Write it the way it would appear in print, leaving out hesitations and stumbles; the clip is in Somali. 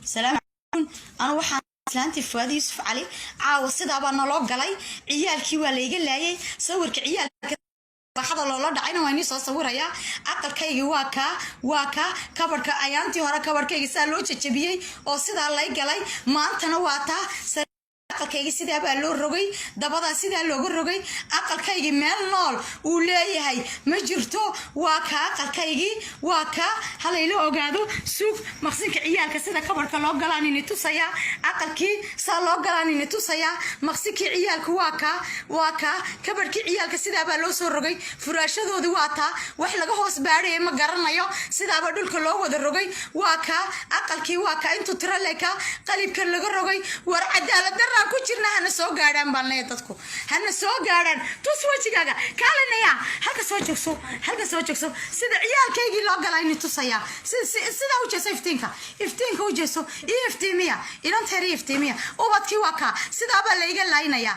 سلام عليكم. أنا وحنا سلانتي فؤاد يوسف علي عاوز سيدا بنا لو غلاي عيالكي waa la iga laayay sawirka ciyaalka waxada loo dhacayna waa inii soo sawiraya aqalkayga waa ka kabarka ayaantii hore kabarkayga saa loo jajabiyay oo sida lay galay maantana waa taa aqalkayga sida baa loo rogay dabada sida looga rogay aqalkayga meel nool uu leeyahay ma jirto waa ka aqalkayga waa ka halaylo ogaado suuq maqsinka ciyaalka sida kabarka loo galaan inay tusaya aqalkii saa loo galaan inay tusaya maqsinka ciyaalka waa ka kabarka ciyaalka sida baa loo soo rogay furaashadoodi waa taa wax laga hoos baaray ma garanayo sida ba dhulka loo wada rogay waa ka aqalkii waa ka intuu tira leeka qalibka laga rogay war cadaalad darra ku jirna hana soo gaadhaan baan leeyahay dadku hana soo gaadhaan tus wajigaaga kaalinaya halka soo joogso sida ciyaalkaygii loo galay inay tusaya sida u jeeso iftiinka u jeeso iftiimiya ilan tari iftiimiya ubadkii waa ka sida ba la iga laynaya